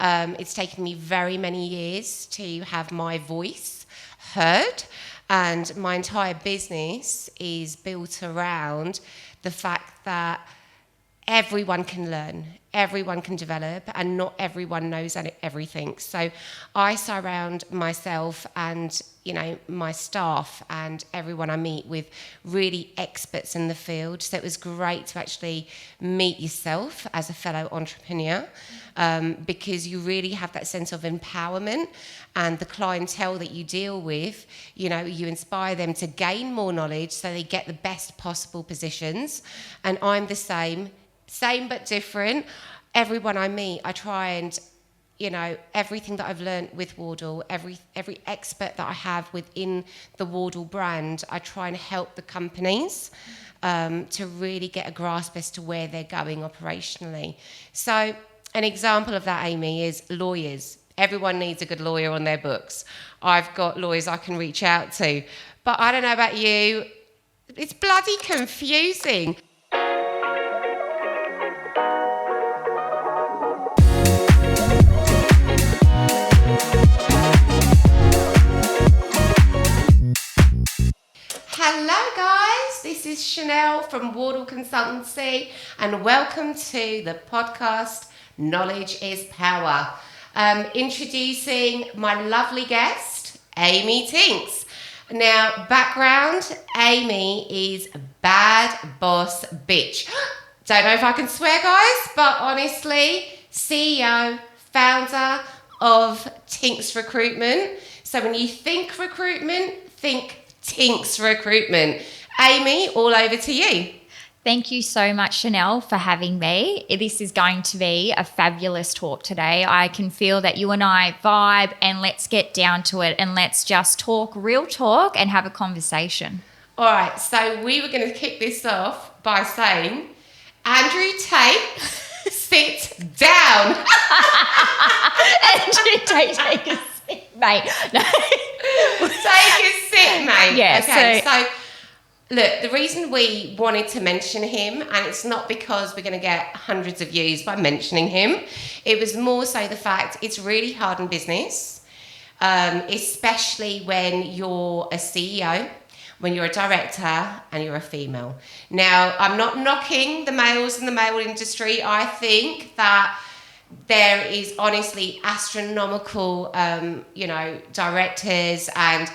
It's taken me very many years to have my voice heard, and my entire business is built around the fact that everyone can learn, everyone can develop, and not everyone knows everything. So I surround myself and my staff and everyone I meet with really experts in the field. So it was great to actually meet yourself as a fellow entrepreneur, because you really have that sense of empowerment, and the clientele that you deal with, you inspire them to gain more knowledge so they get the best possible positions. And I'm the same but different. Everyone I meet, I try and, everything that I've learned with Wardle, every expert that I have within the Wardle brand, I try and help the companies to really get a grasp as to where they're going operationally. So an example of that, Aimee, is lawyers. Everyone needs a good lawyer on their books. I've got lawyers I can reach out to. But I don't know about you, it's bloody confusing. Hello guys, this is Chanel from Wardle Consultancy, and welcome to the podcast Knowledge is Power. Introducing my lovely guest, Aimee Tink. Now, background, Aimee is bad boss bitch. Don't know if I can swear, guys, but honestly, CEO, founder of Tink's Recruitment. So when you think recruitment, think Tink's Recruitment. Aimee, all over to you. Thank you so much, Chanel, for having me. This is going to be a fabulous talk today. I can feel that you and I vibe, and let's get down to it and let's just talk real talk and have a conversation. All right, so we were going to kick this off by saying, Andrew Tate, sit down. Andrew Tate, take a seat, mate. No. Take a seat, mate. Yeah, okay, so look, the reason we wanted to mention him, and it's not because we're going to get hundreds of views by mentioning him, it was more so the fact it's really hard in business, especially when you're a CEO, when you're a director and you're a female. Now, I'm not knocking the males in the male industry. I think that there is honestly astronomical, directors, and,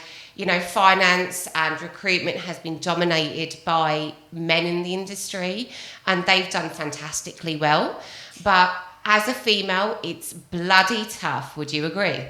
finance and recruitment has been dominated by men in the industry, and they've done fantastically well. But as a female, it's bloody tough. Would you agree?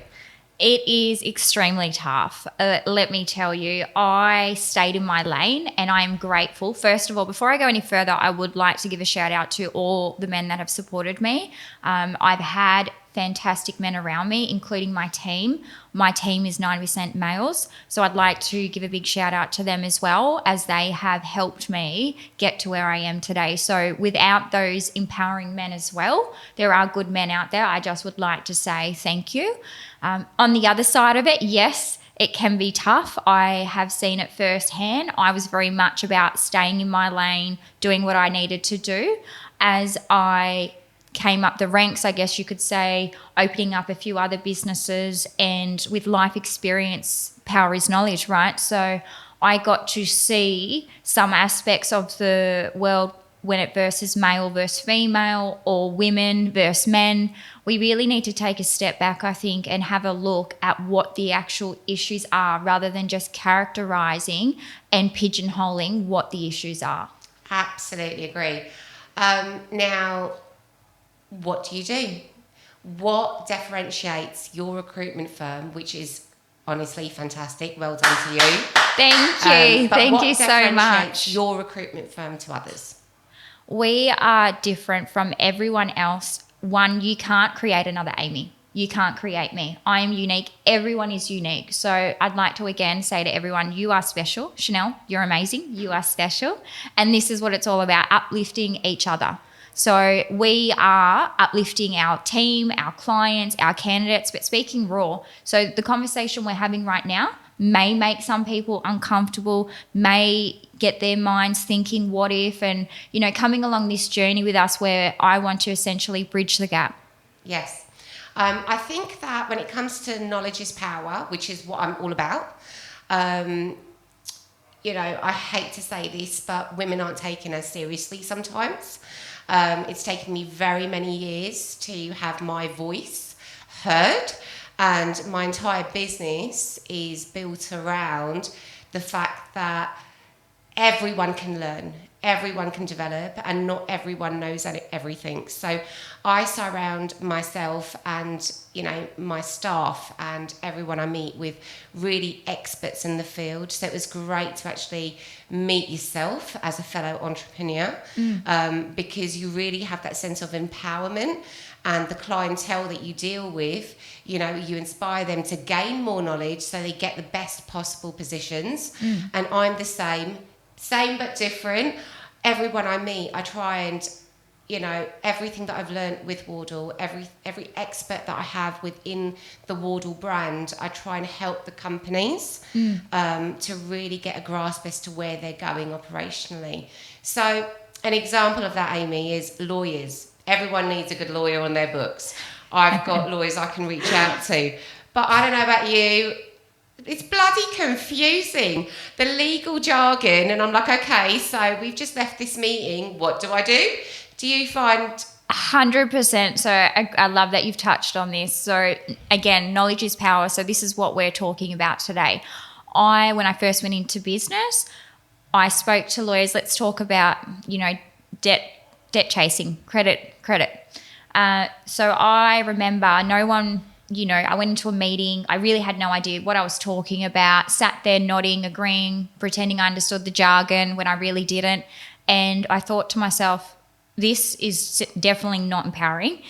It is extremely tough. Let me tell you, I stayed in my lane, and I am grateful. First of all, before I go any further, I would like to give a shout out to all the men that have supported me. I've had fantastic men around me, including my team. My team is 90% males, so I'd like to give a big shout out to them as well, as they have helped me get to where I am today. So without those empowering men as well, there are good men out there. I just would like to say thank you. On the other side of it, yes, it can be tough. I have seen it firsthand. I was very much about staying in my lane, doing what I needed to do. As I came up the ranks, I guess you could say, opening up a few other businesses, and with life experience, power is knowledge, right? So I got to see some aspects of the world when it versus male versus female, or women versus men. We really need to take a step back, I think, and have a look at what the actual issues are, rather than just characterising and pigeonholing what the issues are. Absolutely agree. Now, what do you do? What differentiates your recruitment firm, which is honestly fantastic? Well done to you. Thank you. Thank you so much. Your recruitment firm to others? We are different from everyone else. One, you can't create another Aimee. You can't create me. I am unique. Everyone is unique. So I'd like to again say to everyone, you are special. Chanel, you're amazing. You are special. And this is what it's all about, uplifting each other. So we are uplifting our team, our clients, our candidates, but speaking raw. So the conversation we're having right now may make some people uncomfortable, may get their minds thinking, what if? And, coming along this journey with us, where I want to essentially bridge the gap. Yes. I think that when it comes to knowledge is power, which is what I'm all about, I hate to say this, but women aren't taken as seriously sometimes. It's taken me very many years to have my voice heard, and my entire business is built around the fact that everyone can learn, everyone can develop, and not everyone knows everything. So I surround myself and my staff and everyone I meet with really experts in the field. So it was great to actually meet yourself as a fellow entrepreneur, because you really have that sense of empowerment. And the clientele that you deal with, you inspire them to gain more knowledge so they get the best possible positions. And I'm the same but different. Everyone I meet, I try and, everything that I've learned with Wardle, every expert that I have within the Wardle brand, I try and help the companies to really get a grasp as to where they're going operationally. So an example of that, Aimee, is lawyers. Everyone needs a good lawyer on their books. I've got lawyers I can reach out to. But I don't know about you, it's bloody confusing, the legal jargon. And I'm like, okay, so we've just left this meeting. What do I do? Do you find... 100%. So I love that you've touched on this. So again, knowledge is power. So this is what we're talking about today. When I first went into business, I spoke to lawyers. Let's talk about, debt chasing, credit. So I remember no one, I went into a meeting. I really had no idea what I was talking about, sat there nodding, agreeing, pretending I understood the jargon when I really didn't. And I thought to myself, this is definitely not empowering.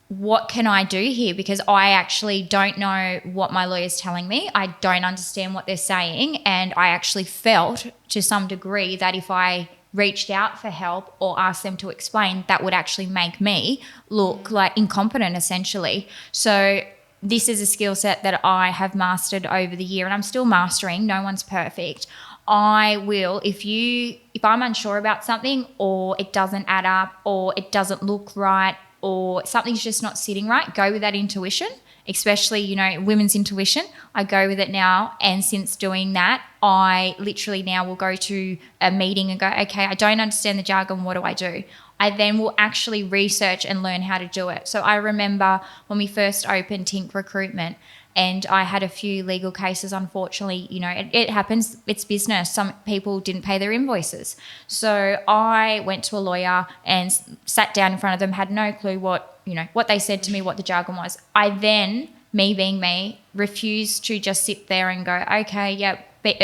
What can I do here? Because I actually don't know what my lawyer's telling me. I don't understand what they're saying. And I actually felt to some degree that if I reached out for help or asked them to explain, that would actually make me look like incompetent, essentially. So this is a skill set that I have mastered over the year, and I'm still mastering. No one's perfect. I will, if I'm unsure about something, or it doesn't add up, or it doesn't look right, or something's just not sitting right, go with that intuition, especially, women's intuition. I go with it now. And since doing that, I literally now will go to a meeting and go, okay, I don't understand the jargon. What do I do? I then will actually research and learn how to do it. So I remember when we first opened Tink Recruitment, and I had a few legal cases, unfortunately. It happens. It's business. Some people didn't pay their invoices. So I went to a lawyer and sat down in front of them, had no clue what they said to me, what the jargon was. I then, me being me, refused to just sit there and go, okay, yeah,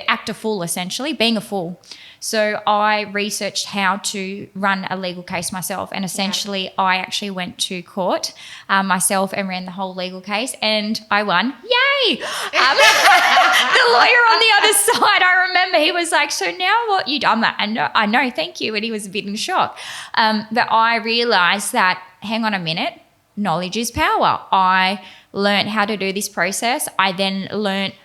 act a fool, essentially, being a fool. So I researched how to run a legal case myself, and essentially I actually went to court myself and ran the whole legal case, and I won. Yay! The lawyer on the other side, I remember he was like, so now what you do? I'm like, I know, thank you. And he was a bit in shock. But I realised that, hang on a minute, knowledge is power. I learned how to do this process. I then learned,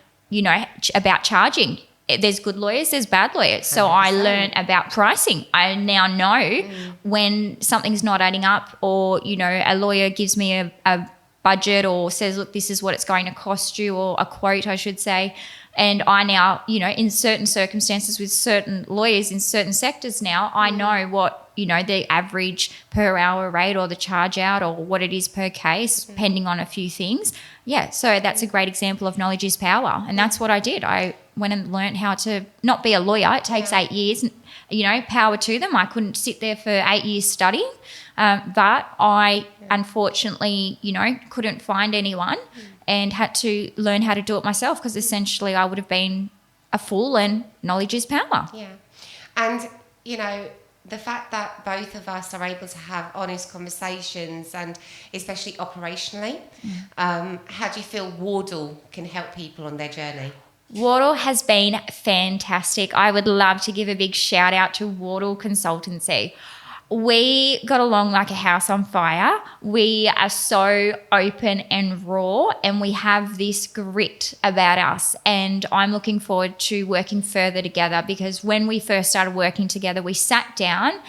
about charging. There's good lawyers, there's bad lawyers. So 100%. I learned about pricing. I now know when something's not adding up, or, a lawyer gives me a budget or says, look, this is what it's going to cost you, or a quote, I should say. And I now, in certain circumstances with certain lawyers in certain sectors now, I know what, the average per hour rate or the charge out or what it is per case, depending on a few things. Yeah, so that's a great example of knowledge is power. And that's what I did. I went and learned how to not be a lawyer. It takes 8 years, power to them. I couldn't sit there for 8 years studying. But I unfortunately, couldn't find anyone and had to learn how to do it myself, because essentially I would have been a fool, and knowledge is power. Yeah. And, the fact that both of us are able to have honest conversations, and especially operationally, how do you feel Wardle can help people on their journey? Wardle has been fantastic. I would love to give a big shout out to Wardle Consultancy. We got along like a house on fire. We are so open and raw, and we have this grit about us. And I'm looking forward to working further together, because when we first started working together, we sat down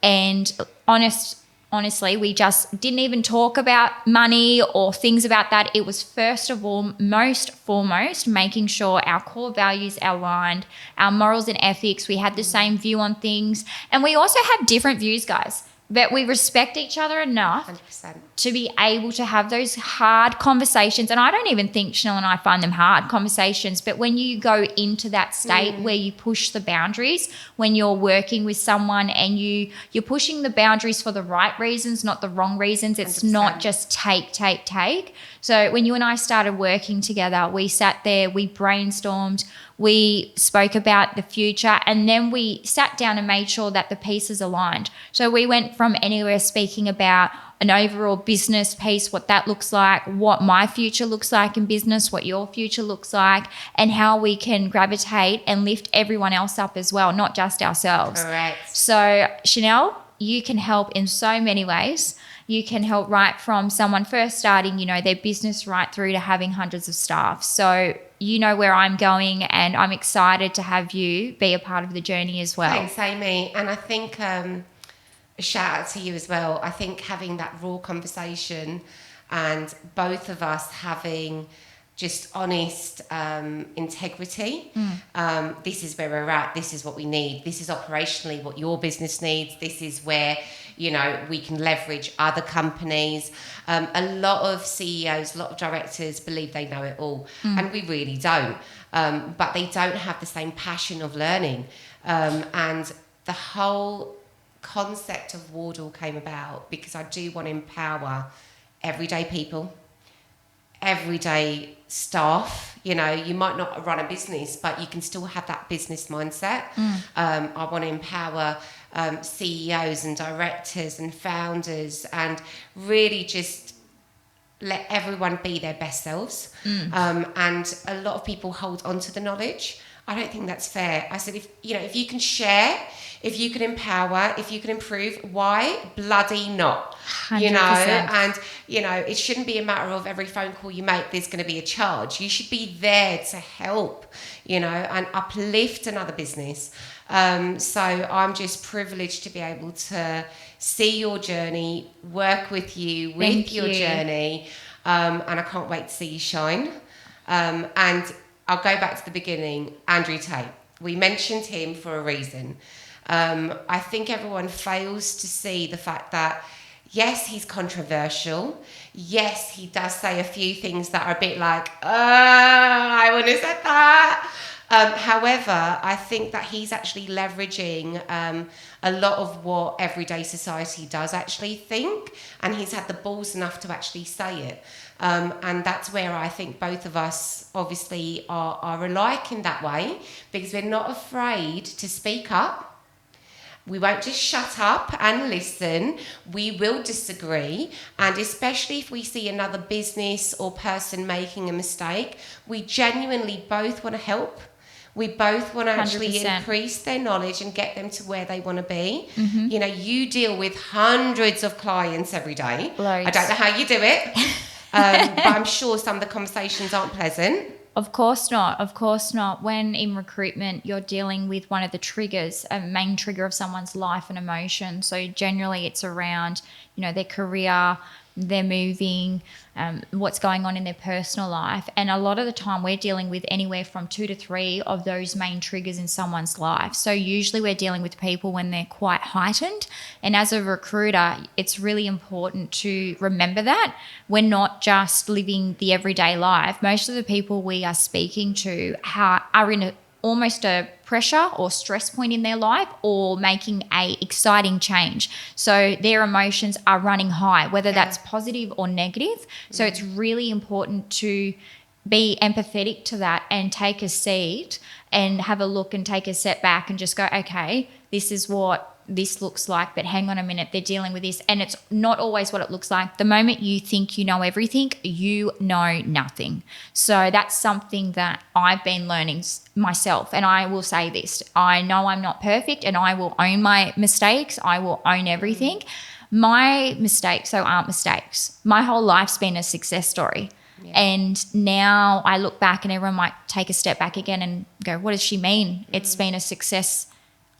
and honest honestly, we just didn't even talk about money or things about that. It was first of all, most foremost, making sure our core values aligned, our morals and ethics, we had the same view on things. And we also have different views, guys, but we respect each other enough 100%. to be able to have those hard conversations. And I don't even think Chanel and I find them hard conversations, but when you go into that state where you push the boundaries, when you're working with someone and you're pushing the boundaries for the right reasons, not the wrong reasons, it's 100%. not just take. So when you and I started working together, we sat there, we brainstormed, we spoke about the future, and then we sat down and made sure that the pieces aligned. So we went from anywhere speaking about an overall business piece, what that looks like, what my future looks like in business, what your future looks like, and how we can gravitate and lift everyone else up as well, not just ourselves. Correct. So Chanel, you can help in so many ways. You can help right from someone first starting, their business right through to having hundreds of staff. So you know where I'm going, and I'm excited to have you be a part of the journey as well. Thanks, Aimee. And I think a shout out to you as well. I think having that raw conversation and both of us having just honest integrity. This is where we're at. This is what we need. This is operationally what your business needs. This is where, we can leverage other companies. A lot of CEOs, a lot of directors believe they know it all, and we really don't. But they don't have the same passion of learning. And the whole concept of Wardle came about because I do want to empower everyday people, everyday staff. You might not run a business, but you can still have that business mindset. I want to empower CEOs and directors and founders, and really just let everyone be their best selves. And a lot of people hold on to the knowledge. I don't think that's fair. I said, if you can share, if you can empower, if you can improve, why bloody not? 100%. And it shouldn't be a matter of every phone call you make, there's going to be a charge. You should be there to help, and uplift another business. So I'm just privileged to be able to see your journey, work with you with your journey, and I can't wait to see you shine. And I'll go back to the beginning. Andrew Tate, we mentioned him for a reason. I think everyone fails to see the fact that, yes, he's controversial. Yes, he does say a few things that are a bit like, I wouldn't have said that. However, I think that he's actually leveraging a lot of what everyday society does actually think, and he's had the balls enough to actually say it. And that's where I think both of us obviously are alike in that way, because we're not afraid to speak up. We won't just shut up and listen. We will disagree. And especially if we see another business or person making a mistake, we genuinely both want to help. We both want to actually 100%. increase their knowledge and get them to where they want to be. You deal with hundreds of clients every day. Loads. I don't know how you do it, but I'm sure some of the conversations aren't pleasant. Of course not. Of course not. When in recruitment, you're dealing with one of the triggers, a main trigger of someone's life and emotion. So generally it's around, their career, they're moving, what's going on in their personal life. And a lot of the time we're dealing with anywhere from 2 to 3 of those main triggers in someone's life. So usually we're dealing with people when they're quite heightened. And as a recruiter, it's really important to remember that we're not just living the everyday life. Most of the people we are speaking to are in almost a pressure or stress point in their life, or making a exciting change. So their emotions are running high, whether that's positive or negative. So it's really important to be empathetic to that and take a seat and have a look and take a step back and just go, okay, this is what this looks like, but hang on a minute, they're dealing with this, and it's not always what it looks like. The moment you think you know everything, you know nothing. So that's something that I've been learning myself, and I will say this, I know I'm not perfect, and I will own my mistakes, I will own everything. My mistakes aren't mistakes. My whole life's been a success story. And now I look back and everyone might take a step back again and go, what does she mean? It's been a success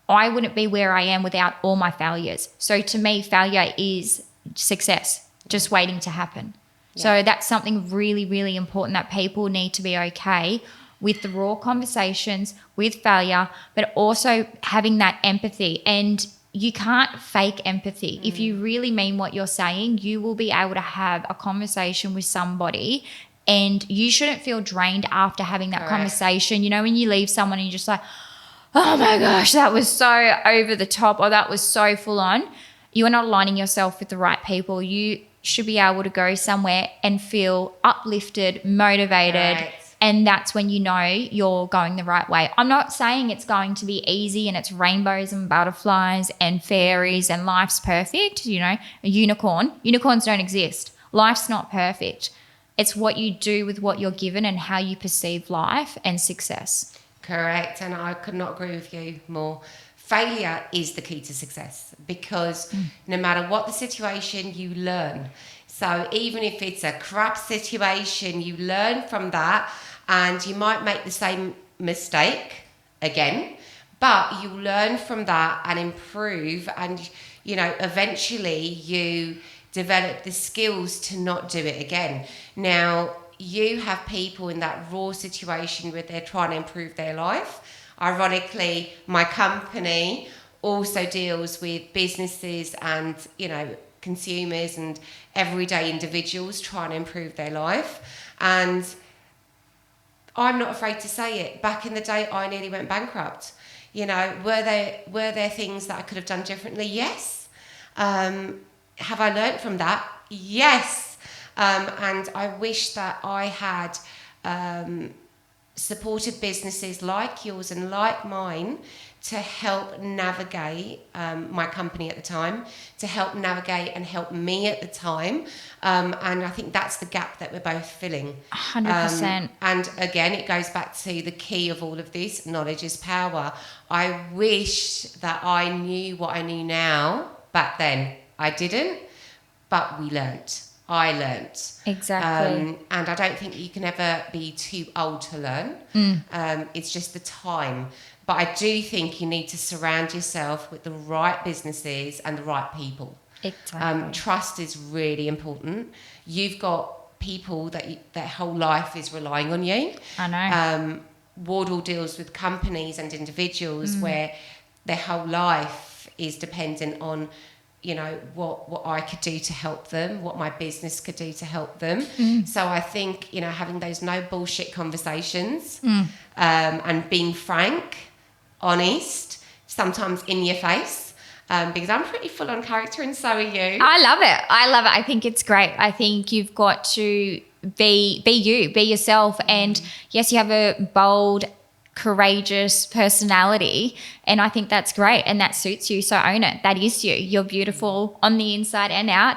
I wouldn't be where I am without all my failures. So to me, failure is success, just waiting to happen. Yeah. So that's something really, really important, that people need to be okay with the raw conversations, with failure, but also having that empathy. And you can't fake empathy. If you really mean what you're saying, you will be able to have a conversation with somebody, and you shouldn't feel drained after having that conversation. You know, when you leave someone and you're just like, oh my gosh, that was so over the top, or that was so full on. You are not aligning yourself with the right people. You should be able to go somewhere and feel uplifted, motivated. Right. And that's when you know you're going the right way. I'm not saying it's going to be easy and it's rainbows and butterflies and fairies and life's perfect, you know, a unicorn. Unicorns don't exist. Life's not perfect. It's what you do with what you're given and how you perceive life and success. Correct. And I could not agree with you more. Failure is the key to success, because no matter what the situation, you learn. So even if it's a crap situation, you learn from that, and you might make the same mistake again, but you learn from that and improve, and, you know, eventually you develop the skills to not do it again. Now, you have people in that raw situation where they're trying to improve their life. Ironically, my company also deals with businesses and, you know, consumers and everyday individuals trying to improve their life. And I'm not afraid to say it. Back in the day, I nearly went bankrupt. You know, were there things that I could have done differently? Yes. Have I learnt from that? Yes. And I wish that I had supported businesses like yours and like mine to help navigate my company at the time, to help navigate and help me at the time. And I think that's the gap that we're both filling. 100%. And again, it goes back to the key of all of this, knowledge is power. I wish that I knew what I knew now back then. I didn't, but we learnt. I learnt. Exactly. And I don't think you can ever be too old to learn. It's just the time. But I do think you need to surround yourself with the right businesses and the right people. Exactly. Trust is really important. You've got people that their whole life is relying on you. I know. Wardle deals with companies and individuals where their whole life is dependent on, you know, what I could do to help them, what my business could do to help them. So I think, you know, having those no bullshit conversations and being frank, honest, sometimes in your face, because I'm pretty full on character and so are you. I love it. I think it's great. I think you've got to be you, be yourself. And yes, you have a bold, courageous personality, and I think that's great and that suits you, so own it. That is you. You're beautiful on the inside and out,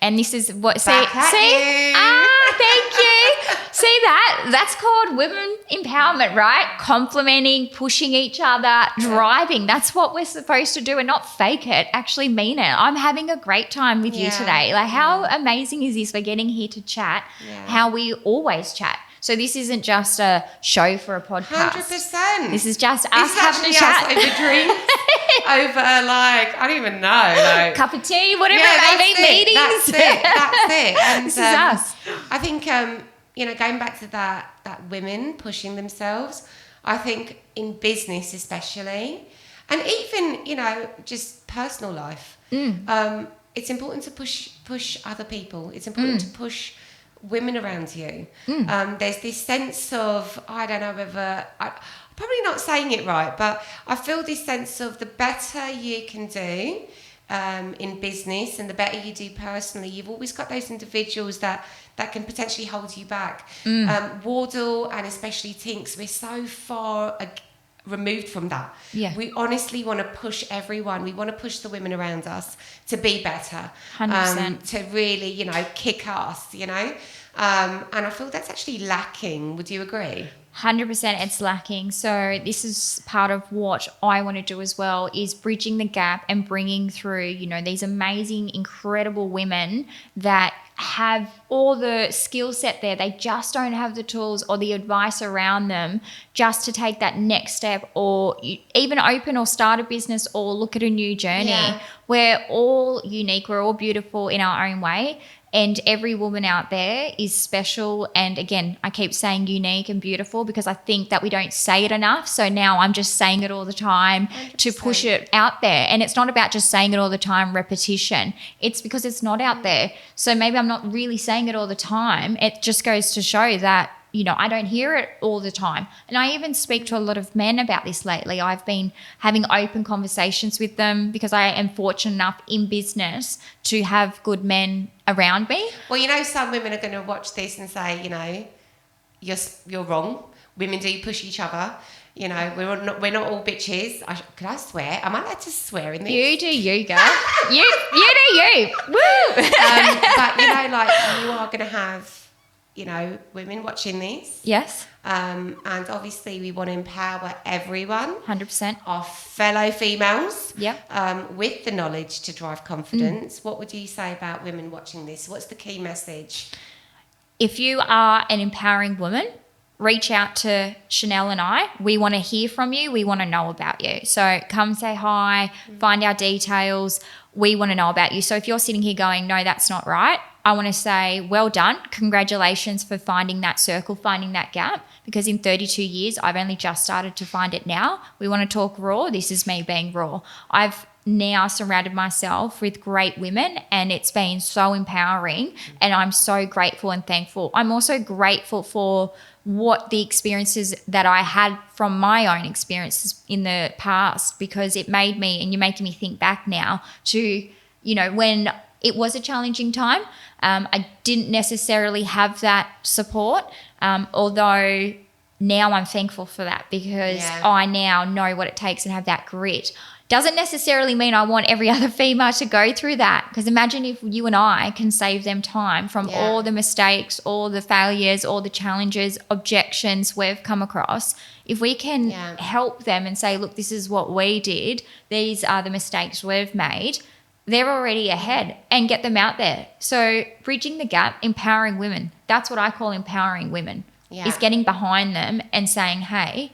and this is what thank you. See that's called women empowerment, right? Complimenting, pushing each other, driving. That's what we're supposed to do, and not fake it, actually mean it. I'm having a great time with you today. Like, how amazing is this? We're getting here to chat how we always chat. So this isn't just a show for a podcast. 100%. This is just us having a chat. Over drinks, over, like, I don't even know. Like, cup of tea, whatever it may be, meetings. That's it. And, this is us. I think, you know, going back to that women pushing themselves, I think in business especially, and even, you know, just personal life, it's important to push other people. It's important to push women around you. There's this sense of, I don't know whether, I'm probably not saying it right, but I feel this sense of the better you can do in business and the better you do personally, you've always got those individuals that can potentially hold you back. Wardle and especially Tinks, we're so far removed from that. Yeah. We honestly want to push everyone. We want to push the women around us to be better. 100%. To really, you know, kick ass, you know. And I feel that's actually lacking. Would you agree? 100% it's lacking. So this is part of what I want to do as well, is bridging the gap and bringing through, you know, these amazing, incredible women that have all the skill set there. They just don't have the tools or the advice around them just to take that next step, or even open or start a business or look at a new journey. Yeah. We're all unique. We're all beautiful in our own way. And every woman out there is special. And again, I keep saying unique and beautiful because I think that we don't say it enough. So now I'm just saying it all the time 100%. to push it out there. And it's not about just saying it all the time, repetition. It's because it's not out there. So maybe I'm not really saying it all the time. It just goes to show that, you know, I don't hear it all the time. And I even speak to a lot of men about this lately. I've been having open conversations with them because I am fortunate enough in business to have good men around me. Well, you know, some women are going to watch this and say, you know, you're wrong. Women do push each other. You know, we're not all bitches. Could I swear? Am I allowed to swear in this? You do you, girl. you do you. Woo! But, you know, like, you are going to have, you know, women watching this. Yes. And obviously we want to empower everyone. 100%. Our fellow females. Yep. With the knowledge to drive confidence. What would you say about women watching this? What's the key message? If you are an empowering woman, reach out to Chanel and I. We want to hear from you. We want to know about you. So come say hi, find our details. We want to know about you. So if you're sitting here going, no, that's not right, I want to say, well done. Congratulations for finding that circle, finding that gap, because in 32 years, I've only just started to find it now. We want to talk raw. This is me being raw. I've now surrounded myself with great women and it's been so empowering and I'm so grateful and thankful. I'm also grateful for what the experiences that I had from my own experiences in the past, because it made me, and you're making me think back now to, you know, when it was a challenging time. I didn't necessarily have that support, although now I'm thankful for that because I now know what it takes and have that grit. Doesn't necessarily mean I want every other female to go through that, because imagine if you and I can save them time from all the mistakes, all the failures, all the challenges, objections we've come across. If we can help them and say, look, this is what we did, these are the mistakes we've made, they're already ahead, and get them out there. So bridging the gap, empowering women, that's what I call empowering women, is getting behind them and saying, hey,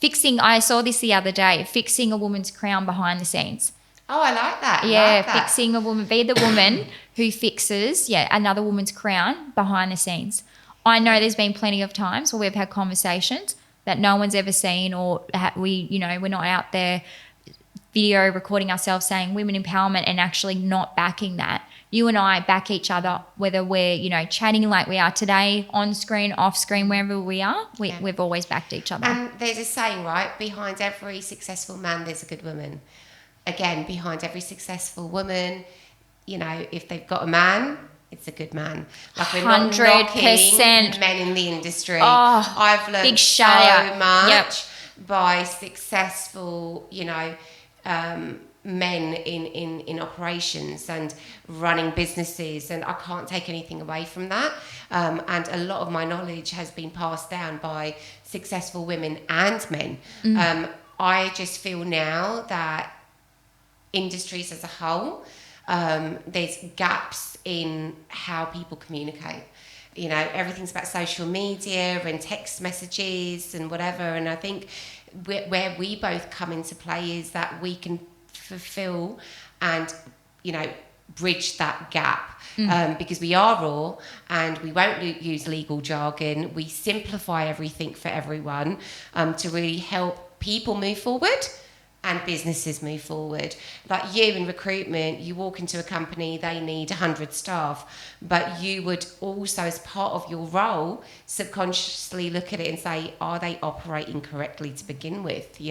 I saw this the other day, fixing a woman's crown behind the scenes. Oh, I like that. Fixing a woman, be the woman who fixes, another woman's crown behind the scenes. I know there's been plenty of times where we've had conversations that no one's ever seen, or we're not out there video recording ourselves saying women empowerment and actually not backing that. You and I back each other, whether we're, chatting like we are today, on screen, off screen, wherever we are, we've always backed each other. And there's a saying, right? Behind every successful man, there's a good woman. Again, behind every successful woman, if they've got a man, it's a good man. Like, we're not 100%. knocking men in the industry. Oh, I've learned big so shout much by successful, men in operations and running businesses, and I can't take anything away from that. And a lot of my knowledge has been passed down by successful women and men. I just feel now that industries as a whole, there's gaps in how people communicate. Everything's about social media and text messages and whatever, and I think where we both come into play is that we can fulfill and bridge that gap, because we are raw and we won't use legal jargon. We simplify everything for everyone, to really help people move forward and businesses move forward. Like you in recruitment, you walk into a company, they need 100 staff, but you would also, as part of your role, subconsciously look at it and say, are they operating correctly to begin with?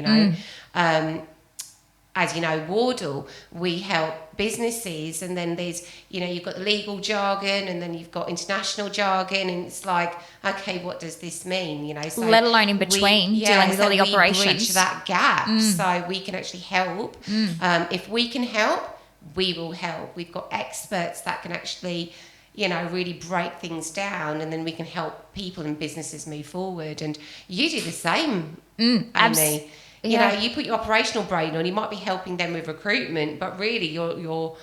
As you know, Wardle, we help businesses, and then there's, you've got legal jargon, and then you've got international jargon, and it's like, okay, what does this mean? So let alone in between, dealing with all the operations. We bridge that gap, so we can actually help. If we can help, we will help. We've got experts that can actually, really break things down, and then we can help people and businesses move forward. And you do the same, Aimee. You put your operational brain on, you might be helping them with recruitment, but really you're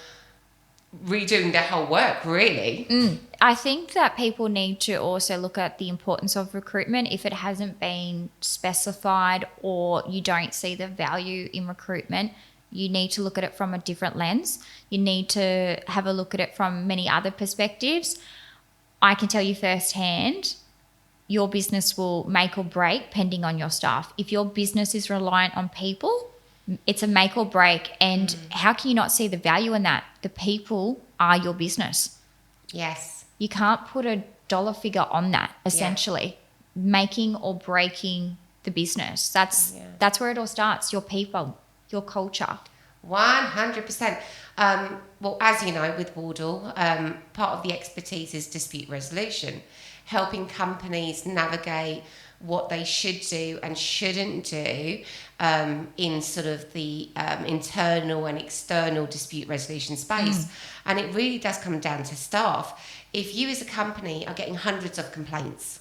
redoing their whole work, really. I think that people need to also look at the importance of recruitment if it hasn't been specified or you don't see the value in recruitment. You need to look at it from a different lens. You need to have a look at it from many other perspectives. I can tell you firsthand, your business will make or break depending on your staff. If your business is reliant on people, it's a make or break. And how can you not see the value in that? The people are your business. Yes. You can't put a dollar figure on that, essentially. Making or breaking the business. That's where it all starts. Your people, your culture. 100%. Well, as you know, with Wardle, part of the expertise is dispute resolution, helping companies navigate what they should do and shouldn't do in sort of the internal and external dispute resolution space. And it really does come down to staff. If you as a company are getting hundreds of complaints,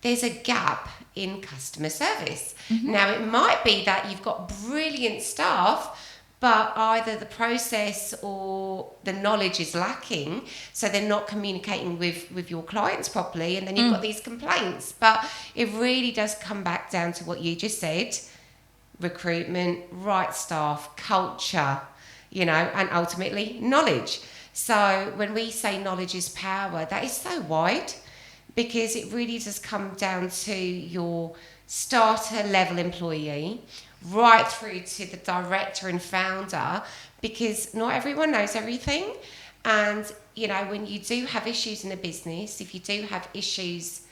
there's a gap in customer service. Now, it might be that you've got brilliant staff, but either the process or the knowledge is lacking, so they're not communicating with your clients properly, and then you've got these complaints. But it really does come back down to what you just said: recruitment, right staff, culture, and ultimately knowledge. So when we say knowledge is power, that is so wide, because it really does come down to your starter level employee right through to the director and founder, because not everyone knows everything. And when you do have issues in a business, if you do have issues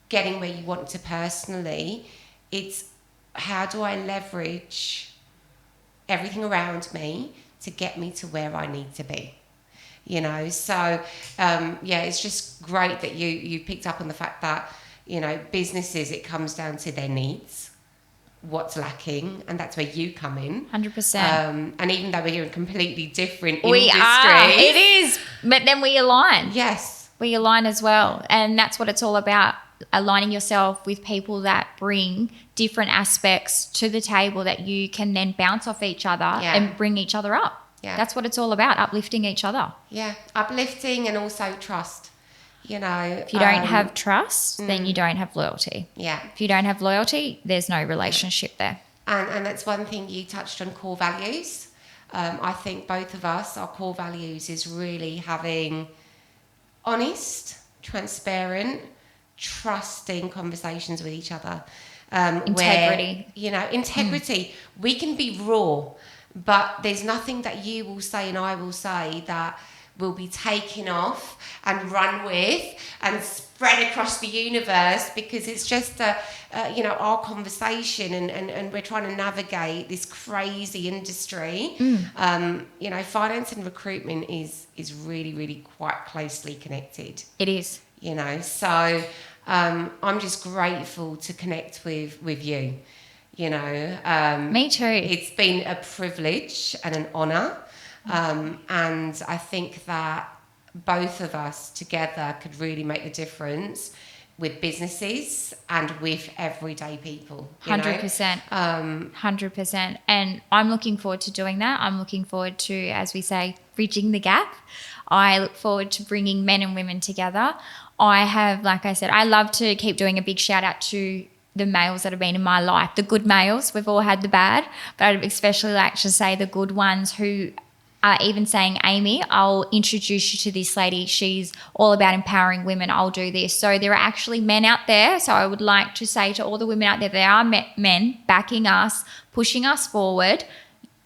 getting where you want to personally, it's how do I leverage everything around me to get me to where I need to be. So it's just great that you picked up on the fact that businesses, it comes down to their needs, what's lacking, and that's where you come in. 100%. And even though we're in completely different industries, we are. It is, but then we align. Yes, we align as well, and that's what it's all about. Aligning yourself with people that bring different aspects to the table that you can then bounce off each other and bring each other up. Yeah. That's what it's all about, uplifting each other. Yeah, uplifting and also trust. If you don't have trust, then you don't have loyalty. Yeah. If you don't have loyalty, there's no relationship there. And that's one thing you touched on, core values. I think both of us, our core values is really having honest, transparent, trusting conversations with each other. Integrity. Where, integrity. We can be raw, but there's nothing that you will say and I will say that will be taken off and run with and spread across the universe, because it's just our conversation and we're trying to navigate this crazy industry. Finance and recruitment is really, really quite closely connected. It is. So I'm just grateful to connect with you. Me too. It's been a privilege and an honour. And I think that both of us together could really make the difference with businesses and with everyday people. 100%. 100%. And I'm looking forward to doing that. I'm looking forward to, as we say, bridging the gap. I look forward to bringing men and women together. I have, like I said, I love to keep doing a big shout out to the males that have been in my life, the good males. We've all had the bad, but I'd especially like to say the good ones who are even saying, Aimee, I'll introduce you to this lady. She's all about empowering women. I'll do this. So there are actually men out there. So I would like to say to all the women out there, there are men backing us, pushing us forward.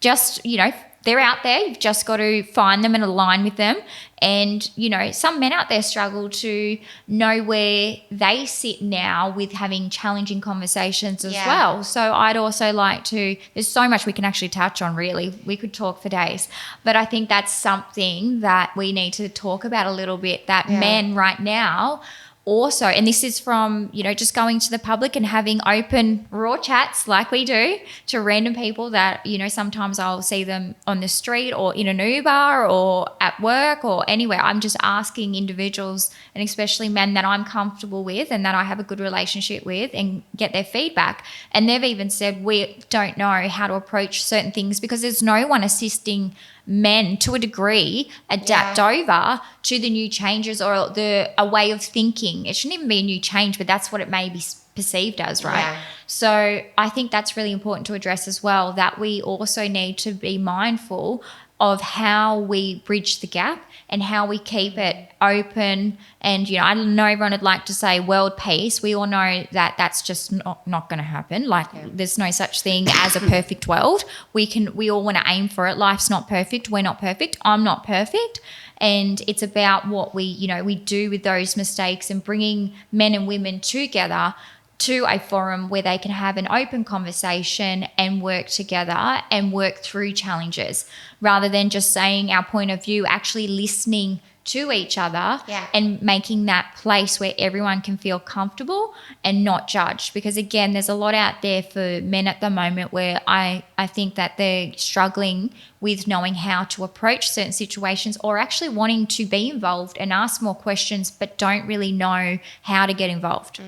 Just, they're out there. You've just got to find them and align with them. And, some men out there struggle to know where they sit now with having challenging conversations as well. So I'd also like to, there's so much we can actually touch on, really. We could talk for days. But I think that's something that we need to talk about a little bit, that men right now also, and this is from, just going to the public and having open, raw chats like we do to random people that, sometimes I'll see them on the street or in an Uber or at work or anywhere. I'm just asking individuals, and especially men that I'm comfortable with and that I have a good relationship with, and get their feedback. And they've even said, we don't know how to approach certain things because there's no one assisting men, to a degree, adapt over to the new changes or a way of thinking. It shouldn't even be a new change, but that's what it may be perceived as, right? Yeah. So I think that's really important to address as well, that we also need to be mindful of how we bridge the gap and how we keep it open. And, I know everyone would like to say world peace. We all know that that's just not going to happen. Like there's no such thing as a perfect world. We all want to aim for it. Life's not perfect. We're not perfect. I'm not perfect. And it's about what we do with those mistakes and bringing men and women together to a forum where they can have an open conversation and work together and work through challenges rather than just saying our point of view, actually listening to each other and making that place where everyone can feel comfortable and not judged. Because again, there's a lot out there for men at the moment where I think that they're struggling with knowing how to approach certain situations or actually wanting to be involved and ask more questions but don't really know how to get involved.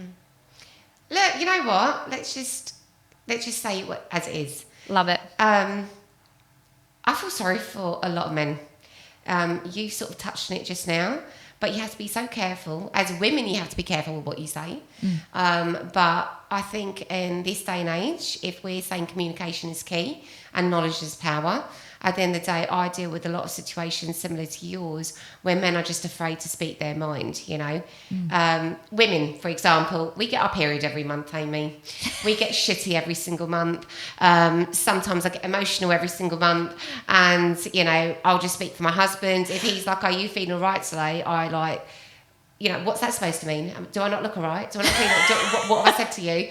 Look, you know what? Let's just say it as it is. Love it. I feel sorry for a lot of men. You sort of touched on it just now, but you have to be so careful. As women, you have to be careful with what you say. But I think in this day and age, if we're saying communication is key and knowledge is power, at the end of the day, I deal with a lot of situations similar to yours where men are just afraid to speak their mind, Women, for example, we get our period every month, Aimee. We get shitty every single month. Sometimes I get emotional every single month. And, I'll just speak for my husband. If he's like, are you feeling all right today? I like... what's that supposed to mean? Do I not look all right? Do I not feel what have I said to you?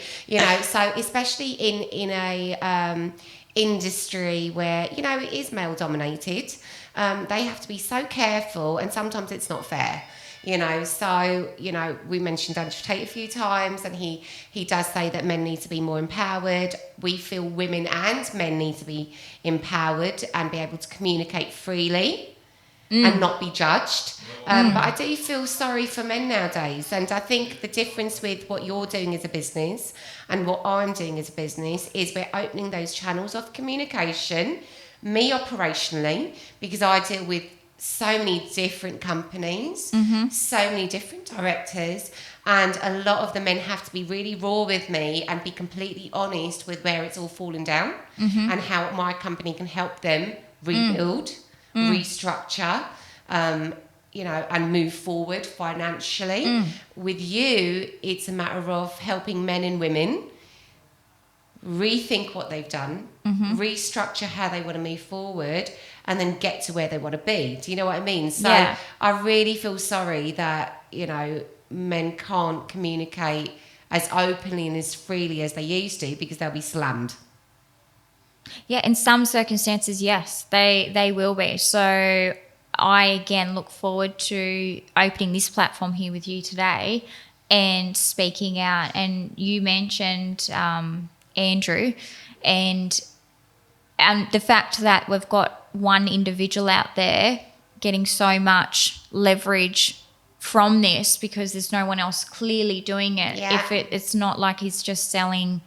So especially in a industry where, it is male dominated, they have to be so careful and sometimes it's not fair. So, we mentioned Andrew Tate a few times and he does say that men need to be more empowered. We feel women and men need to be empowered and be able to communicate freely. And not be judged. But I do feel sorry for men nowadays. And I think the difference with what you're doing as a business and what I'm doing as a business is we're opening those channels of communication, me operationally, because I deal with so many different companies, so many different directors, and a lot of the men have to be really raw with me and be completely honest with where it's all fallen down and how my company can help them rebuild, restructure, and move forward financially. With you, it's a matter of helping men and women rethink what they've done, restructure how they want to move forward, and then get to where they want to be. Do you know what I mean? So I really feel sorry that, men can't communicate as openly and as freely as they used to because they'll be slammed. Yeah, in some circumstances, yes, they will be. So I, again, look forward to opening this platform here with you today and speaking out. And you mentioned Andrew and the fact that we've got one individual out there getting so much leverage from this because there's no one else clearly doing it. Yeah. If it's not like he's just selling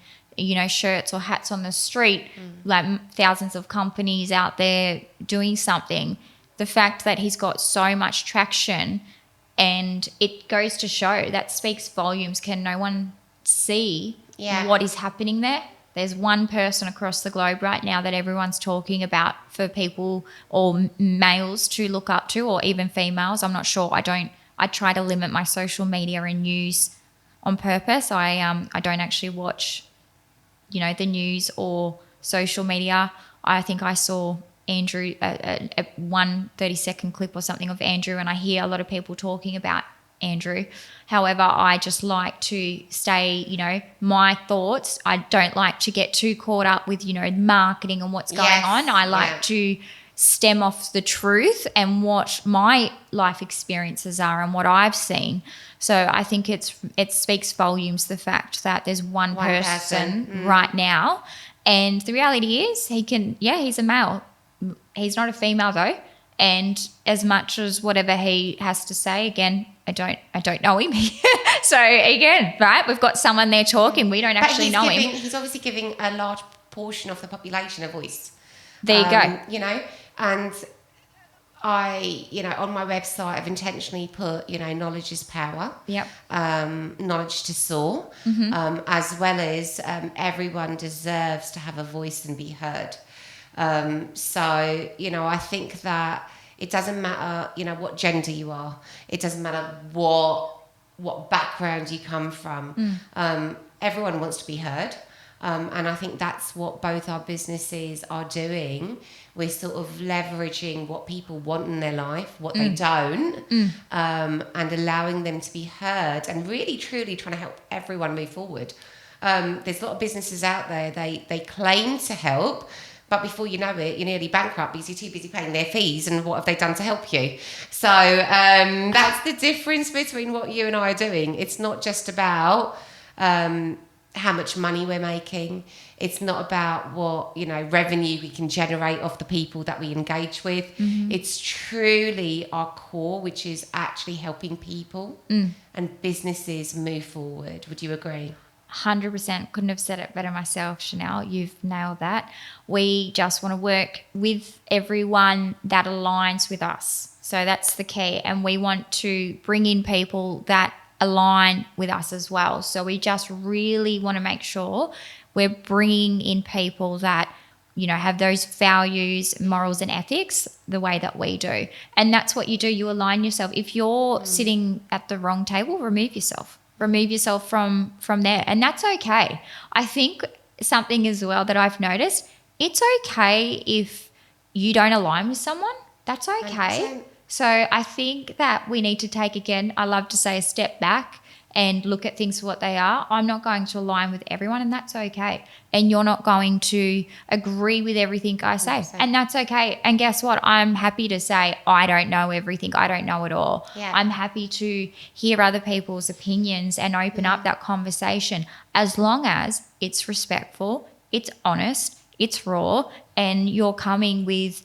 shirts or hats on the street, like thousands of companies out there doing something. The fact that he's got so much traction, and it goes to show that speaks volumes. Can no one see what is happening there? There's one person across the globe right now that everyone's talking about for people or males to look up to, or even females. I'm not sure. I try to limit my social media and news on purpose. I don't actually watch the news or social media. I think I saw Andrew, a 30-second clip or something of Andrew, and I hear a lot of people talking about Andrew. However, I just like to stay, my thoughts. I don't like to get too caught up with, marketing and what's going on. I like to stem off the truth and what my life experiences are and what I've seen. So I think it speaks volumes, the fact that there's one person right now. And the reality is he's a male. He's not a female though. And as much as whatever he has to say, again, I don't know him. So again, right, we've got someone there talking. We don't actually know him. He's obviously giving a large portion of the population a voice. There you go. And on my website, I've intentionally put, knowledge is power. Yep. Knowledge to soar, as well as everyone deserves to have a voice and be heard. So, I think that it doesn't matter, what gender you are. It doesn't matter what background you come from. Everyone wants to be heard. And I think that's what both our businesses are doing. We're sort of leveraging what people want in their life, what they don't, and allowing them to be heard and really, truly trying to help everyone move forward. There's a lot of businesses out there, they claim to help, but before you know it, you're nearly bankrupt because you're too busy paying their fees, and what have they done to help you? So that's the difference between what you and I are doing. It's not just about how much money we're making. It's not about what, revenue we can generate off the people that we engage with. It's truly our core, which is actually helping people and businesses move forward. Would you agree? 100%. Couldn't have said it better myself, Chanel. You've nailed that. We just want to work with everyone that aligns with us. So that's the key. And we want to bring in people that align with us as well. So we just really want to make sure we're bringing in people that, have those values, morals and ethics the way that we do. And that's what you do. You align yourself. If you're sitting at the wrong table, remove yourself from there. And that's okay. I think something as well that I've noticed, it's okay if you don't align with someone. That's okay. 100%. So I think that we need to take, again, I love to say, a step back and look at things for what they are. I'm not going to align with everyone, and that's okay. And you're not going to agree with everything I say, 100%. And that's okay. And guess what? I'm happy to say I don't know everything. I don't know it all. Yeah. I'm happy to hear other people's opinions and open up that conversation, as long as it's respectful, it's honest, it's raw, and you're coming with,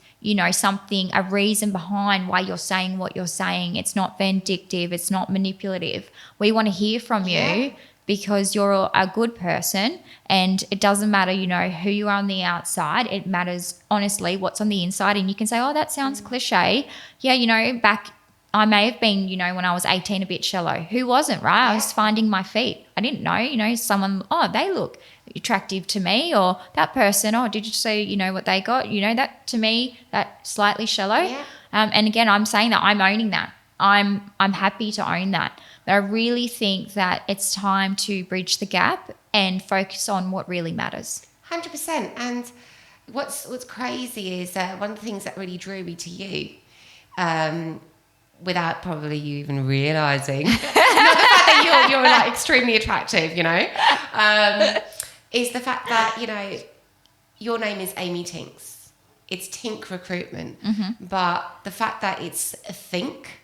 something, a reason behind why you're saying what you're saying. It's not vindictive. It's not manipulative. We want to hear from you because you're a good person, and it doesn't matter, who you are on the outside. It matters, honestly, what's on the inside. And you can say, oh, that sounds cliche. Yeah, back I may have been, when I was 18, a bit shallow. Who wasn't, right? I was finding my feet. I didn't know, someone, oh, they look attractive to me, or that person, oh, did you see, what they got? That to me, that slightly shallow. Yeah. And again, I'm saying that I'm owning that. I'm happy to own that. But I really think that it's time to bridge the gap and focus on what really matters. 100%. And what's crazy is one of the things that really drew me to you, without probably you even realising, the fact that you're like extremely attractive, is the fact that, your name is Aimee Tinks. It's Tink Recruitment. But the fact that it's a think,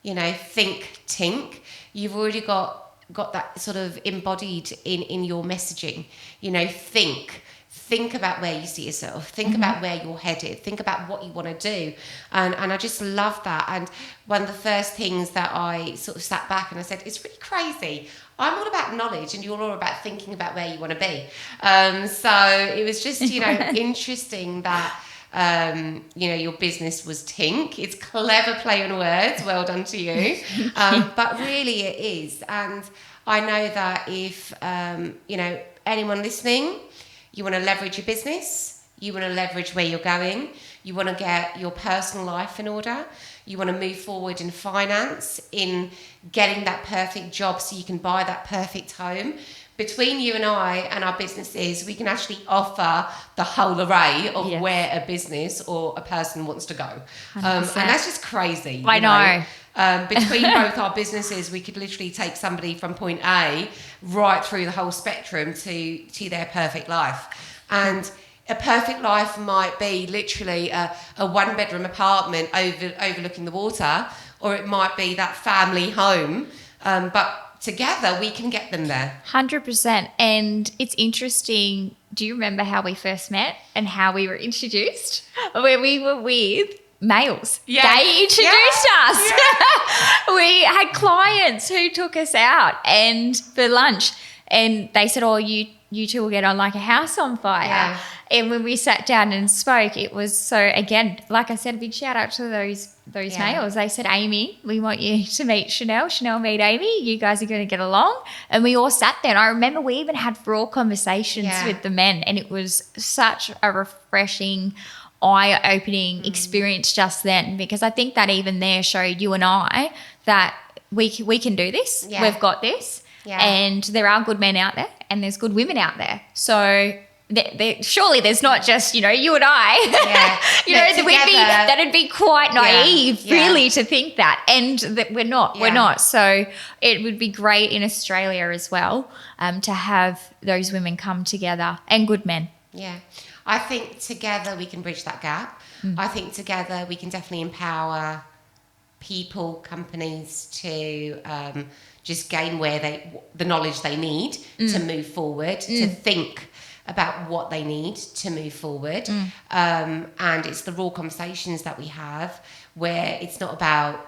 think Tink, you've already got that sort of embodied in your messaging. Think about where you see yourself. Think about where you're headed. Think about what you want to do. And I just love that. And one of the first things that I sort of sat back and I said, it's really crazy. I'm all about knowledge and you're all about thinking about where you want to be. So it was just, interesting that, your business was Tink. It's clever play on words. Well done to you. But really it is. And I know that if, anyone listening, you want to leverage your business, you want to leverage where you're going, you want to get your personal life in order, you want to move forward in finance, in getting that perfect job so you can buy that perfect home. Between you and I and our businesses, we can actually offer the whole array of where a business or a person wants to go. And that's just crazy. I know. Between both our businesses, we could literally take somebody from point A right through the whole spectrum to their perfect life. And a perfect life might be literally a one-bedroom apartment overlooking the water, or it might be that family home. But together, we can get them there. 100%. And it's interesting. Do you remember how we first met and how we were introduced? Where we were with males. Yeah. They introduced us. Yeah. We had clients who took us out and for lunch, and they said, oh, you you two will get on like a house on fire. Yeah. And when we sat down and spoke, it was so, again, like I said, a big shout out to those males. They said, Aimee, we want you to meet Chanel. Chanel, meet Aimee. You guys are going to get along. And we all sat there. And I remember we even had raw conversations with the men. And it was such a refreshing, eye-opening experience just then, because I think that even there showed you and I that we can do this. Yeah. We've got this. Yeah. And there are good men out there and there's good women out there. So surely there's not just, you and I. Yeah. That'd be quite naive really to think that. And that we're not. Yeah. We're not. So it would be great in Australia as well to have those women come together and good men. Yeah. I think together we can bridge that gap. I think together we can definitely empower people, companies to just gain the knowledge they need to move forward, to think about what they need to move forward. And it's the raw conversations that we have where it's not about,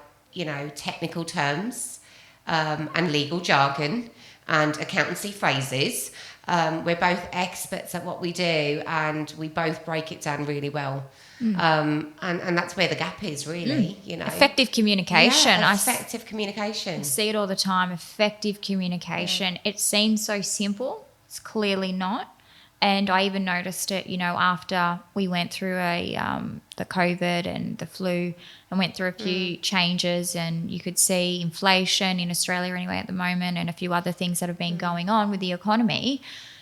technical terms and legal jargon and accountancy phrases. We're both experts at what we do and we both break it down really well. And that's where the gap is really, Effective communication. Effective communication. I see it all the time, effective communication. Yeah. It seems so simple. It's clearly not. And I even noticed it, after we went through the COVID and the flu and went through a few changes, and you could see inflation in Australia anyway at the moment and a few other things that have been going on with the economy.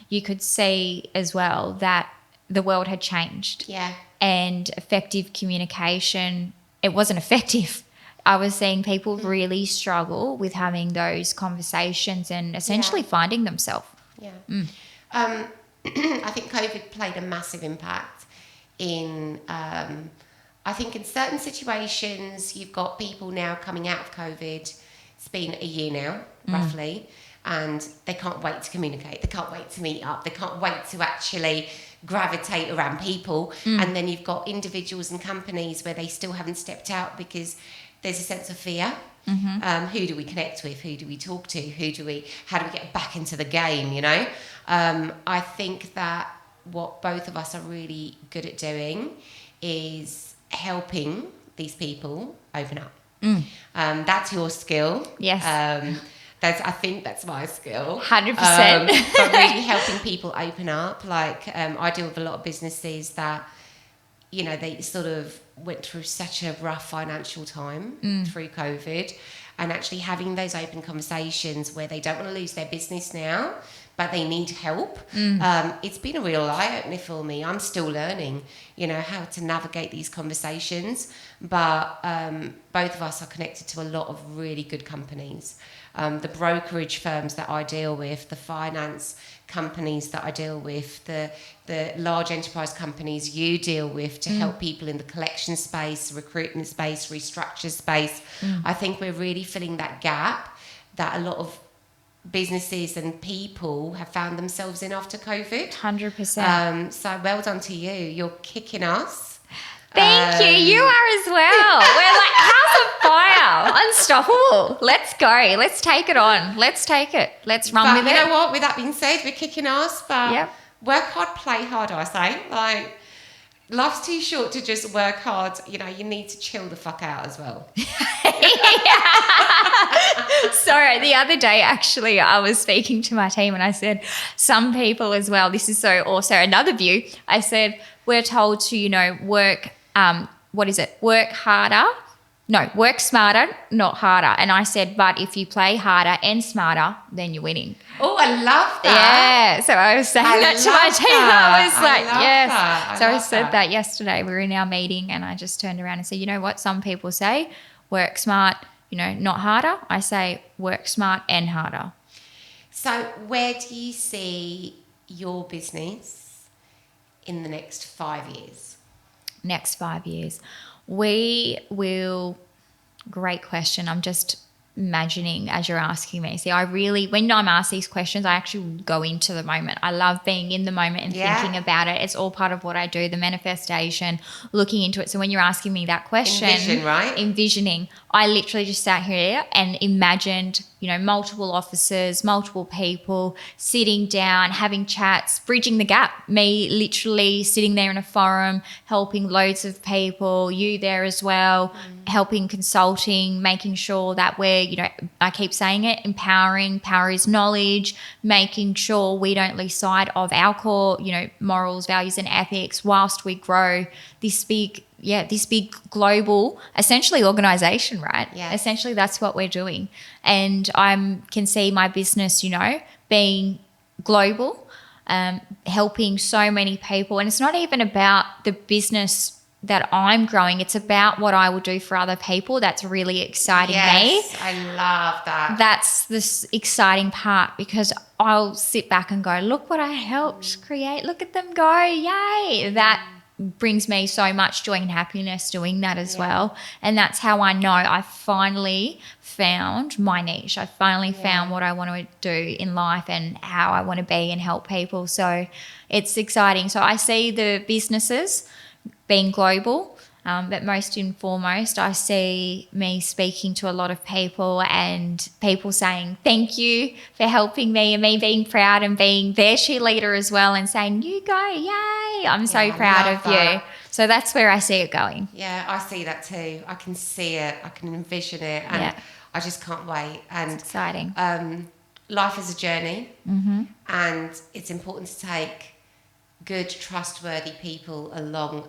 You could see as well that the world had changed. Yeah. And effective communication, it wasn't effective. I was seeing people really struggle with having those conversations and essentially finding themselves. Yeah. I think COVID played a massive impact in, I think in certain situations, you've got people now coming out of COVID. It's been a year now, roughly, and they can't wait to communicate. They can't wait to meet up. They can't wait to actually gravitate around people. And then you've got individuals and companies where they still haven't stepped out because there's a sense of fear. Who do we connect with? Who do we talk to? How do we get back into the game, I think that what both of us are really good at doing is helping these people open up. That's your skill. Yes. I think that's my skill. 100%. But really helping people open up. Like I deal with a lot of businesses that, they sort of went through such a rough financial time through COVID, and actually having those open conversations where they don't want to lose their business now, but they need help. It's been a real eye-opener for me. I'm still learning, how to navigate these conversations. But both of us are connected to a lot of really good companies. The brokerage firms that I deal with, the finance companies that I deal with, the large enterprise companies you deal with to help people in the collection space, recruitment space, restructure space. I think we're really filling that gap that a lot of businesses and people have found themselves in after COVID. 100%. So well done to you. You're kicking us. Thank you. You are as well. We're like house of fire. Unstoppable. Let's go. Let's take it on. Let's take it. Let's run with it. But you know what? With that being said, we're kicking ass. But work hard, play hard, I say. Like, life's too short to just work hard. You need to chill the fuck out as well. So the other day, actually, I was speaking to my team and I said, some people as well, this is so also another view. I said, we're told to, work, work harder. No, work smarter, not harder. And I said, but if you play harder and smarter, then you're winning. Oh, I love that. Yeah. So I was saying that to my team. I was like, yes. So I said that yesterday. We were in our meeting and I just turned around and said, you know what? Some people say work smart, not harder. I say work smart and harder. So where do you see your business in the next 5 years? Next 5 years. We will, great question. I'm just imagining as you're asking me. See, when I'm asked these questions, I actually go into the moment. I love being in the moment and thinking about it. It's all part of what I do, the manifestation, looking into it. So when you're asking me that question, envisioning, I literally just sat here and imagined multiple offices, multiple people, sitting down, having chats, bridging the gap. Me literally sitting there in a forum, helping loads of people, you there as well, helping, consulting, making sure that we're, I keep saying it, empowering. Power is knowledge, making sure we don't lose sight of our core, morals, values and ethics whilst we grow this big global, essentially, organization, right? Yeah. Essentially, that's what we're doing. And I can see my business, being global, helping so many people. And it's not even about the business that I'm growing. It's about what I will do for other people. That's really exciting me. Yes, I love that. That's this exciting part, because I'll sit back and go, look what I helped create. Look at them go. Yay. That brings me so much joy and happiness doing that as well. And that's how I know I finally found my niche. I finally found what I want to do in life and how I want to be and help people. So it's exciting. So I see the businesses being global, but most and foremost, I see me speaking to a lot of people and people saying thank you for helping me, and me being proud and being their cheerleader as well and saying, you go, yay, I'm so proud of you. So that's where I see it going. Yeah, I see that too. I can see it. I can envision it. And I just can't wait. And it's exciting. Life is a journey, and it's important to take good, trustworthy people along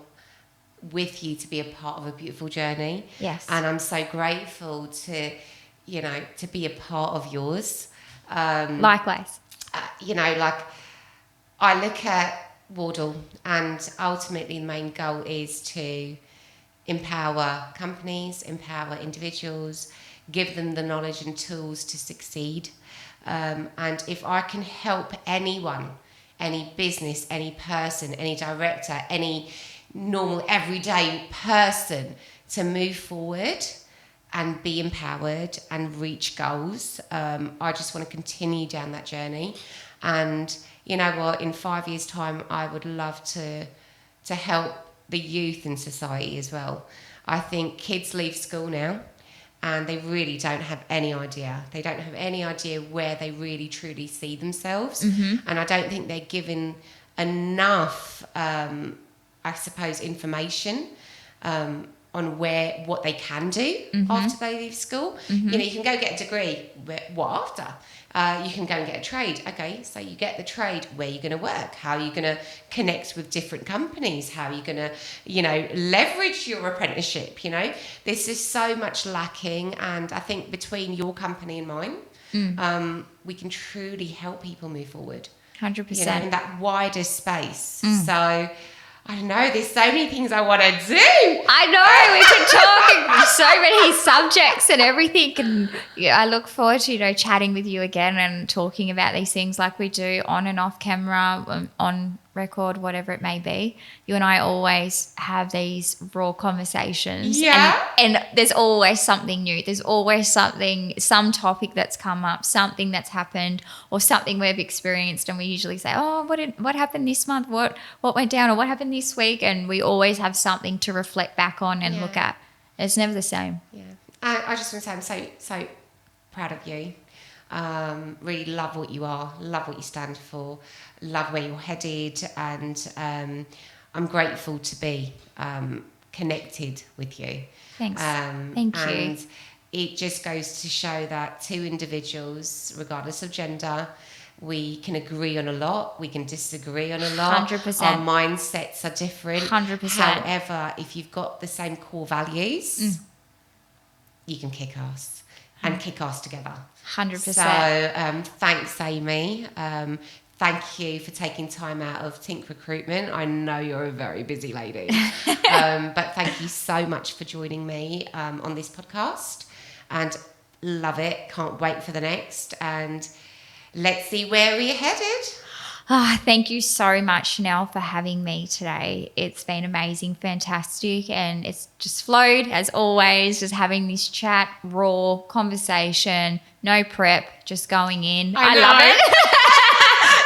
with you to be a part of a beautiful journey. Yes. And I'm so grateful to be a part of yours. Likewise. I look at Wardle, and ultimately the main goal is to empower companies, empower individuals, give them the knowledge and tools to succeed. And if I can help anyone, any business, any person, any director, any normal everyday person to move forward and be empowered and reach goals, I just want to continue down that journey. And you know what, in 5 years' time, I would love to help the youth in society as well. I think kids leave school now and they really don't have any idea. They don't have any idea where they really truly see themselves. And I don't think they're given enough I suppose, information on what they can do after they leave school. You can go get a degree. What after? You can go and get a trade. Okay, so you get the trade. Where are you going to work? How are you going to connect with different companies? How are you going to, leverage your apprenticeship? This is so much lacking. And I think between your company and mine, we can truly help people move forward. 100%. In that wider space. So I don't know, there's so many things I want to do. I know, we can talk so many subjects and everything. And I look forward to, chatting with you again and talking about these things like we do on and off camera, on record, whatever it may be. You and I always have these raw conversations. Yeah. And there's always something new. There's always some topic that's come up, something that's happened or something we've experienced. And we usually say, oh, what happened this month? What went down or what happened this week? And we always have something to reflect back on and look at. It's never the same. Yeah. I just want to say I'm so proud of you. Really love what you are, love what you stand for, love where you're headed, and I'm grateful to be connected with you. Thanks. Thank you. And it just goes to show that two individuals, regardless of gender, we can agree on a lot, we can disagree on a lot. 100%. Our mindsets are different. 100%. However, if you've got the same core values, you can kick ass. And kick ass together. 100%. So thanks, Aimee. Thank you for taking time out of Tink Recruitment. I know you're a very busy lady. But thank you so much for joining me on this podcast. And love it. Can't wait for the next. And let's see where we're headed. Thank you so much, Chanel, for having me today. It's been amazing, fantastic, and it's just flowed as always, just having this chat, raw conversation, no prep, just going in. I love it.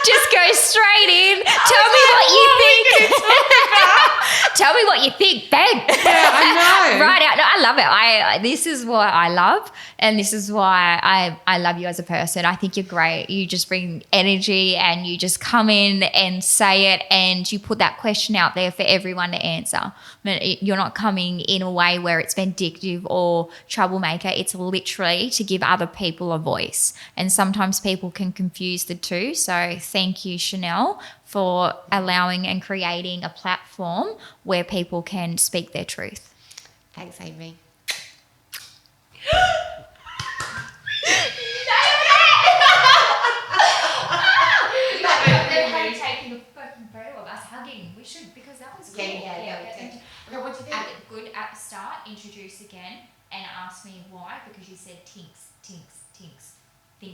Just go straight in. Tell me what you think. Tell me what you think, Ben. Yeah, I know. Right out. No, I love it. This is what I love, and this is why I love you as a person. I think you're great. You just bring energy, and you just come in and say it, and you put that question out there for everyone to answer. You're not coming in a way where it's vindictive or troublemaker. It's literally to give other people a voice, and sometimes people can confuse the two. So thank you, Chanel, for allowing and creating a platform where people can speak their truth. Thanks, Aimee. They've had taking a fucking photo of us hugging. We should, because that was cool. Yeah. Okay, what do you think? Good at the start, introduce again and ask me why, because you said tinks. Think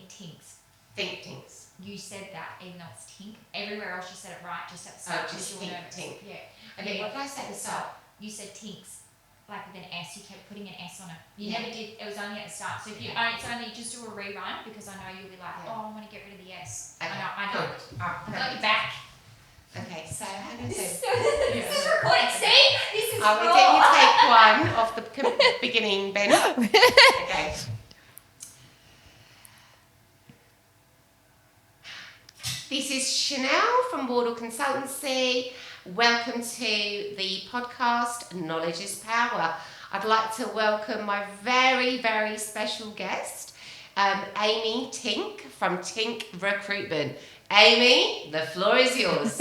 tinks. Think Tinks. You said that, even though it's tink. Everywhere else you said it right, just at the start. Just Tink. Yeah. Okay, what did I say at the start? You said tinks, like with an S. You kept putting an S on it. You Yeah. never did. It was only at the start. So if you it's only just do a rerun, because I know you'll be like, I want to get rid of the S. Okay. I know. Good. I got you back. Okay, so hang on a This second. is recorded. See, this is I will get you take one off the beginning, Ben. Okay. This is Chanel from Wardle Consultancy. Welcome to the podcast, Knowledge is Power. I'd like to welcome my very, very special guest, Aimee Tink from Tink Recruitment. Aimee, the floor is yours.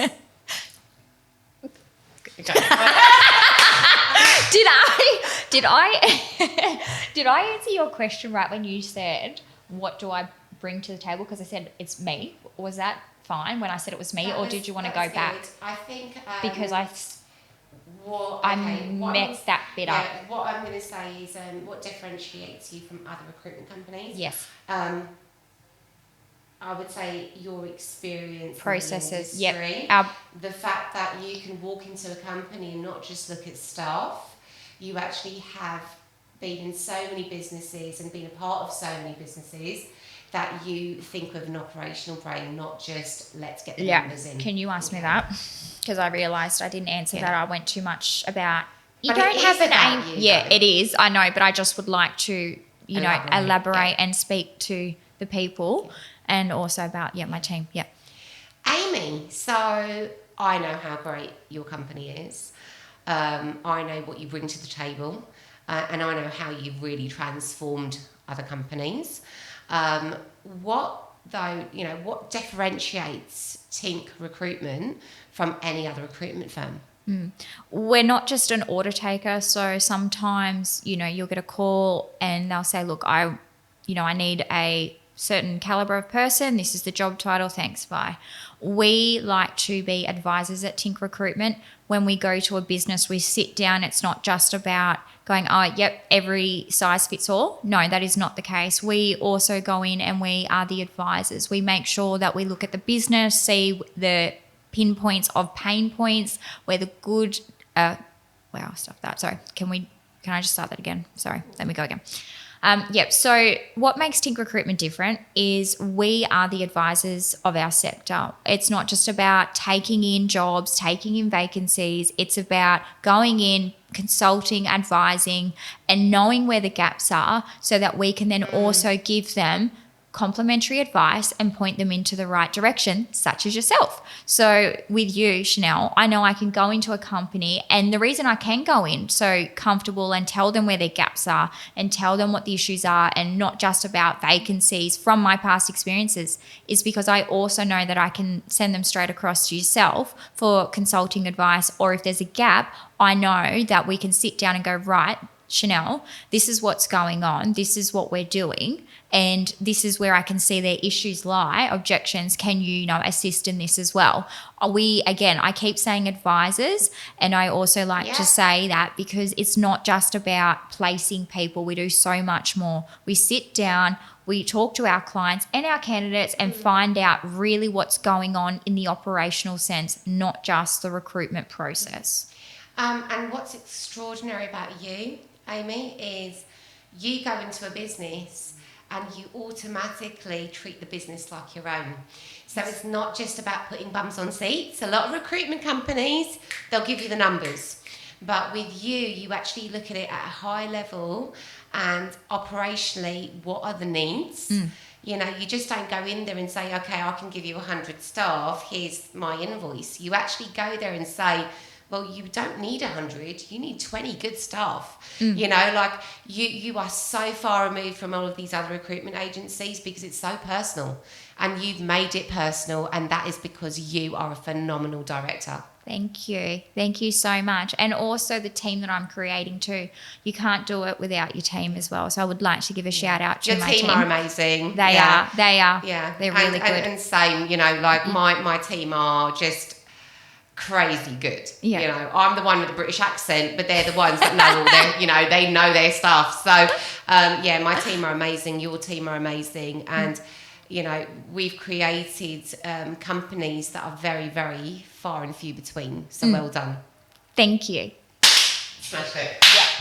Did I answer your question right when you said, what do I bring to the table? Because I said it's me. Was that fine when I said it was me, or did you want to go back? I think Because I messed that bit up. What I'm going to say is what differentiates you from other recruitment companies. Yes. I would say your experience, Processes. in the industry, Yep. the fact that you can walk into a company and not just look at staff. You actually have been in so many businesses and been a part of so many businesses that you think with an operational brain, not just let's get the numbers in. Can you ask me that? Because I realised I didn't answer that. I went too much about. You But don't it have is an about aim. you, Yeah, though. it is. I know, but I just would like to, elaborate yeah. and speak to the people, and also about my team. Yeah. Aimee, so I know how great your company is. I know what you bring to the table, and I know how you've really transformed other companies. What differentiates Tink Recruitment from any other recruitment firm? We're not just an order taker, so sometimes you'll get a call and they'll say, look, I need a certain caliber of person, this is the job title, thanks, bye. We like to be advisors at Tink Recruitment. When we go to a business, we sit down. It's not just about going, every size fits all. No, that is not the case. We also go in and we are the advisors. We make sure that we look at the business, see the pinpoints of pain points, where the good stuff that. Sorry, can I just start that again? Sorry, let me go again. So what makes Tink Recruitment different is we are the advisors of our sector. It's not just about taking in jobs, taking in vacancies. It's about going in, consulting, advising, and knowing where the gaps are so that we can then also give them complimentary advice and point them into the right direction, such as yourself. So with you, Chanel, I know I can go into a company, and the reason I can go in so comfortable and tell them where their gaps are and tell them what the issues are, and not just about vacancies from my past experiences, is because I also know that I can send them straight across to yourself for consulting advice, or if there's a gap, I know that we can sit down and go, right, Chanel, this is what's going on, this is what we're doing, and this is where I can see their issues lie, objections, can you, assist in this as well? I keep saying advisors, and I also like to say that because it's not just about placing people, we do so much more. We sit down, we talk to our clients and our candidates and find out really what's going on in the operational sense, not just the recruitment process. And what's extraordinary about you, Aimee, is you go into a business and you automatically treat the business like your own. So it's not just about putting bums on seats. A lot of recruitment companies, they'll give you the numbers. But with you actually look at it at a high level and operationally, what are the needs? You know, you just don't go in there and say, okay, I can give you 100 staff, here's my invoice. You actually go there and say, well, you don't need 100, you need 20 good staff. You know, like you are so far removed from all of these other recruitment agencies because it's so personal, and you've made it personal, and that is because you are a phenomenal director. Thank you. Thank you so much. And also the team that I'm creating too. You can't do it without your team as well. So I would like to give a shout out to my team. Your team are amazing. They are. Yeah. They're really good. And same, you know, like my team are just crazy good. Yeah. You know, I'm the one with the British accent, but they're the ones that know all their, you know, they know their stuff. So, my team are amazing. Your team are amazing. And, you know, we've created companies that are very, very far and few between. So well done. Thank you. Smash it.